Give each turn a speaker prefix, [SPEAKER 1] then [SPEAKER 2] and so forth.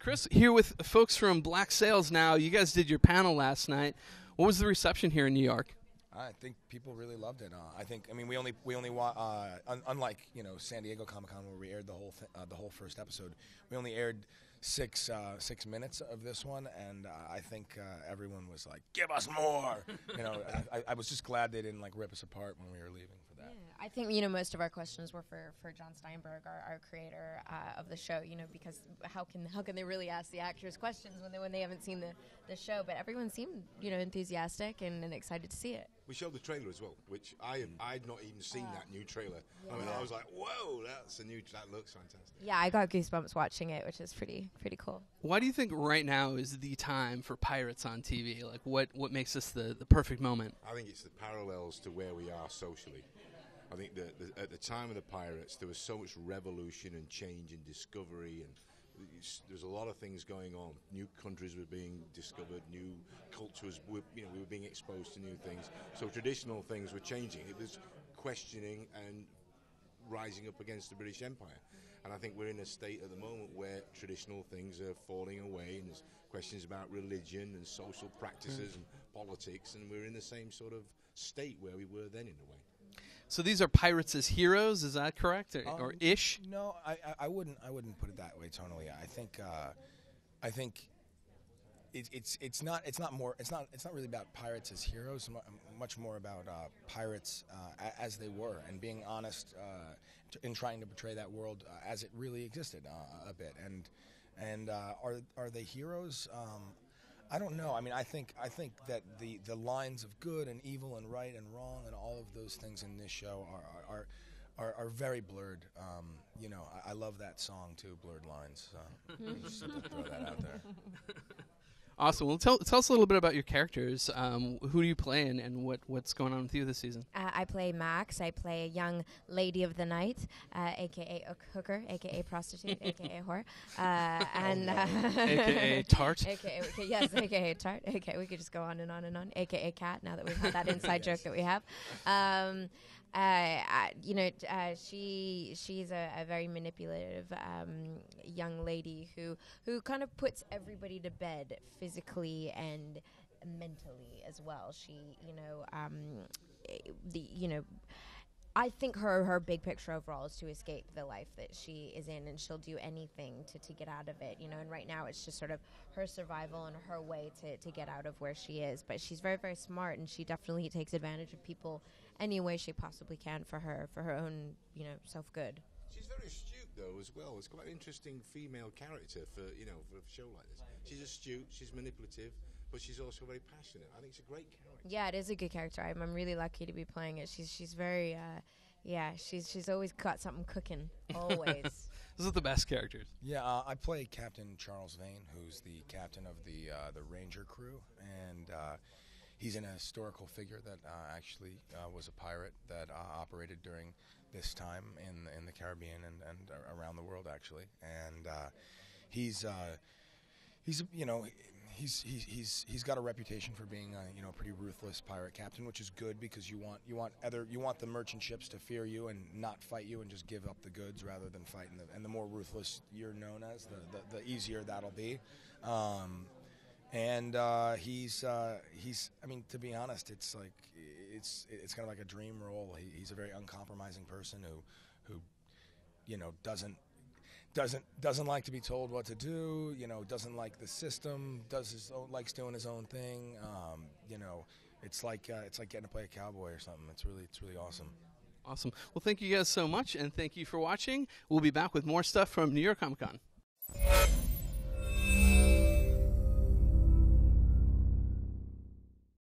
[SPEAKER 1] Chris here with folks from Black Sails now. You guys did your panel last night. What was the reception here in New York?
[SPEAKER 2] I think people really loved it. Unlike San Diego Comic-Con where we aired the whole first episode, we only aired 6 minutes of this one, and I think everyone was like, "Give us more!" I was just glad they didn't rip us apart when we were leaving for that.
[SPEAKER 3] Yeah, I think most of our questions were for John Steinberg, our creator of the show. Because how can they really ask the actors questions when they haven't seen the show? But everyone seemed enthusiastic and excited to see it.
[SPEAKER 4] We showed the trailer as well, which I'd not even seen that new trailer. Yeah. I was like, "Whoa, that looks fantastic."
[SPEAKER 3] Yeah, I got goosebumps watching it, which is pretty cool.
[SPEAKER 1] Why do you think right now is the time for Pirates on TV? Like, what makes this the perfect moment?
[SPEAKER 4] I think it's the parallels to where we are socially. I think that at the time of the Pirates, there was so much revolution and change and discovery, and there's a lot of things going on. New countries were being discovered, new cultures we were being exposed to new things. So traditional things were changing. It was questioning and rising up against the British Empire. And I think we're in a state at the moment where traditional things are falling away, and there's questions about religion and social practices and politics, and we're in the same sort of state where we were then in a way.
[SPEAKER 1] So these are pirates as heroes, is that correct, or ish?
[SPEAKER 2] No, I wouldn't put it that way tonally. I think it's not really about pirates as heroes. Much more about pirates as they were, and being honest in trying to portray that world as it really existed a bit. And are they heroes? I don't know. I mean, I think that the lines of good and evil and right and wrong and all of those things in this show are very blurred. I love that song too, Blurred Lines. Just have to throw that out there.
[SPEAKER 1] Awesome. Well, tell us a little bit about your characters. Who do you play, and what's going on with you this season?
[SPEAKER 3] I play Max. I play a young lady of the night, a.k.a. a hooker, a.k.a. prostitute, a.k.a. whore.
[SPEAKER 1] A.k.a. tart.
[SPEAKER 3] Yes, a.k.a. tart. A.k.a. We could just go on and on and on. A.k.a. cat, now that we've had that inside joke that we have. She's a very manipulative young lady who kind of puts everybody to bed physically and mentally as well. She, I think her big picture overall is to escape the life that she is in, and she'll do anything to get out of it, and right now it's just sort of her survival and her way to get out of where she is. But she's very, very smart, and she definitely takes advantage of people any way she possibly can for her own, self-good.
[SPEAKER 4] She's very astute, though, as well. It's quite an interesting female character for a show like this. She's astute, she's manipulative, but she's also very passionate. I think it's a great character.
[SPEAKER 3] Yeah, it is a good character. I'm really lucky to be playing it. She's very, she's always got something cooking, always.
[SPEAKER 1] Those are the best characters.
[SPEAKER 2] Yeah, I play Captain Charles Vane, who's the captain of the Ranger crew, and he's an historical figure that actually was a pirate that operated during this time in the Caribbean and around the world, actually. And he's got a reputation for being a pretty ruthless pirate captain, which is good because you want the merchant ships to fear you and not fight you and just give up the goods rather than fighting them. And the more ruthless you're known as, the easier that'll be. He's I mean, to be honest, it's kind of like a dream role. He's a very uncompromising person who doesn't like to be told what to do, doesn't like the system, likes doing his own thing. It's like getting to play a cowboy or something. It's really awesome.
[SPEAKER 1] Awesome. Well, thank you guys so much, and thank you for watching. We'll be back with more stuff from New York Comic Con.